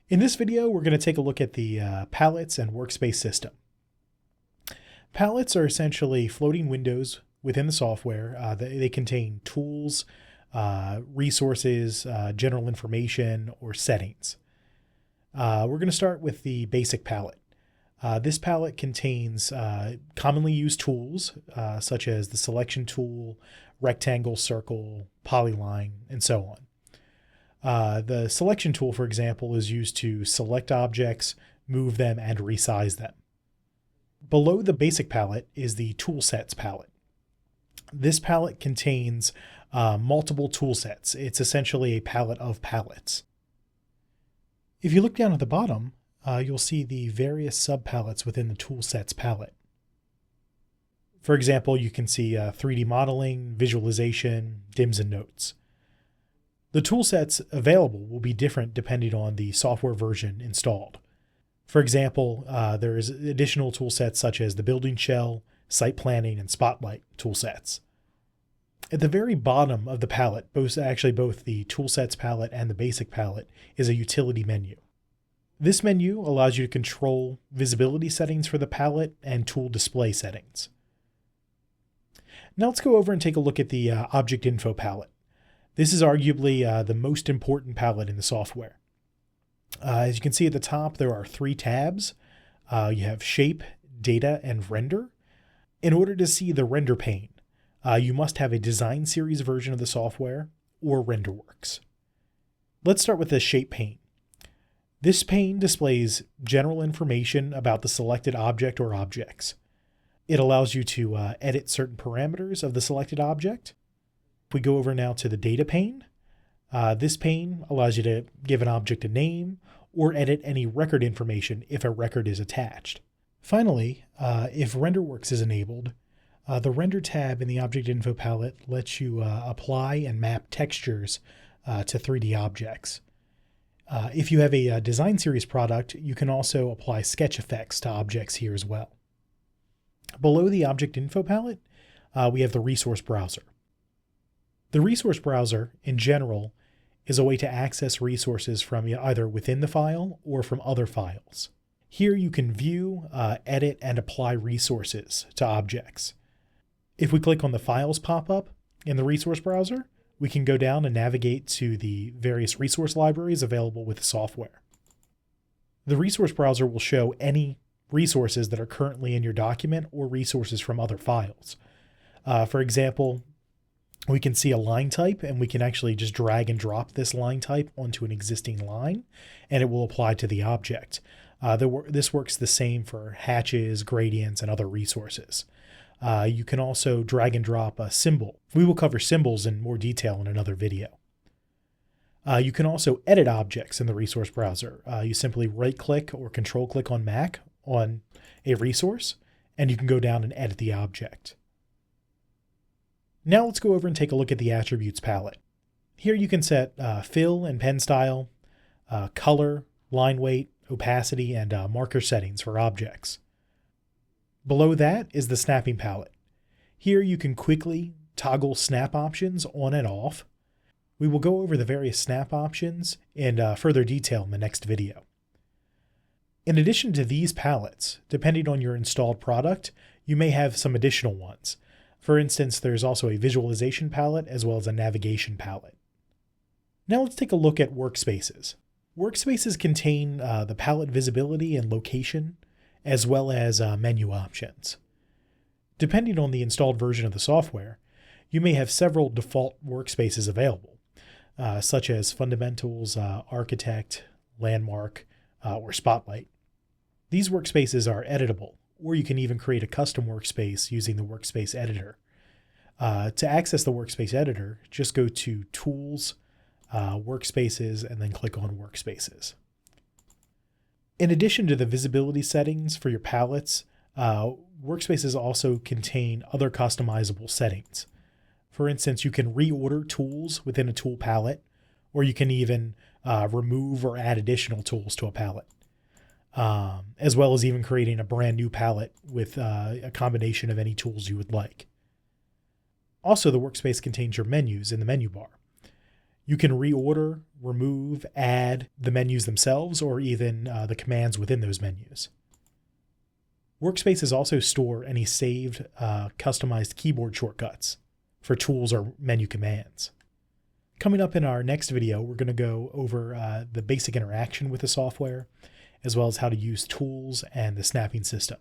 In this video, we're going to take a look at the palettes and workspace system. Palettes are essentially floating windows within the software. They contain tools, resources, general information, or settings. We're going to start with the basic palette. This palette contains commonly used tools such as the selection tool, rectangle, circle, polyline, and so on. The selection tool, for example, is used to select objects, move them, and resize them. Below the basic palette is the toolsets palette. This palette contains multiple toolsets. It's essentially a palette of palettes. If you look down at the bottom, you'll see the various subpalettes within the toolsets palette. For example, you can see 3D modeling, visualization, dims, and notes. The toolsets available will be different depending on the software version installed. For example, there is additional toolsets such as the building shell, site planning, and spotlight toolsets. At the very bottom of the palette, both the toolsets palette and the basic palette, is a utility menu. This menu allows you to control visibility settings for the palette and tool display settings. Now let's go over and take a look at the object info palette. This is arguably the most important palette in the software. As you can see at the top, there are 3 tabs. You have Shape, Data, and Render. In order to see the render pane, you must have a design series version of the software or RenderWorks. Let's start with the Shape pane. This pane displays general information about the selected object or objects. It allows you to edit certain parameters of the selected object. If we go over now to the data pane, this pane allows you to give an object a name or edit any record information if a record is attached. Finally, if RenderWorks is enabled, the Render tab in the Object Info palette lets you apply and map textures to 3D objects. If you have a design series product, you can also apply sketch effects to objects here as well. Below the Object Info palette, we have the Resource Browser. The resource browser, in general, is a way to access resources from either within the file or from other files. Here you can view, edit, and apply resources to objects. If we click on the Files pop-up in the resource browser, we can go down and navigate to the various resource libraries available with the software. The resource browser will show any resources that are currently in your document or resources from other files. For example, we can see a line type, and we can actually just drag and drop this line type onto an existing line, and it will apply to the object. This works the same for hatches, gradients, and other resources. You can also drag and drop a symbol. We will cover symbols in more detail in another video. You can also edit objects in the resource browser. You simply right-click or control-click on Mac on a resource, and you can go down and edit the object. Now let's go over and take a look at the Attributes palette. Here you can set fill and pen style, color, line weight, opacity, and marker settings for objects. Below that is the Snapping palette. Here you can quickly toggle snap options on and off. We will go over the various snap options in further detail in the next video. In addition to these palettes, depending on your installed product, you may have some additional ones. For instance, there's also a visualization palette as well as a navigation palette. Now let's take a look at Workspaces. Workspaces contain the palette visibility and location, as well as menu options. Depending on the installed version of the software, you may have several default workspaces available, such as Fundamentals, Architect, Landmark, or Spotlight. These workspaces are editable, or you can even create a custom workspace using the Workspace Editor. To access the Workspace Editor, just go to Tools, Workspaces, and then click on Workspaces. In addition to the visibility settings for your palettes, Workspaces also contain other customizable settings. For instance, you can reorder tools within a tool palette, or you can even remove or add additional tools to a palette. As well as even creating a brand new palette with a combination of any tools you would like. Also, the workspace contains your menus in the menu bar. You can reorder, remove, add the menus themselves, or even the commands within those menus. Workspaces also store any saved customized keyboard shortcuts for tools or menu commands. Coming up in our next video, we're going to go over the basic interaction with the software, as well as how to use tools and the snapping system.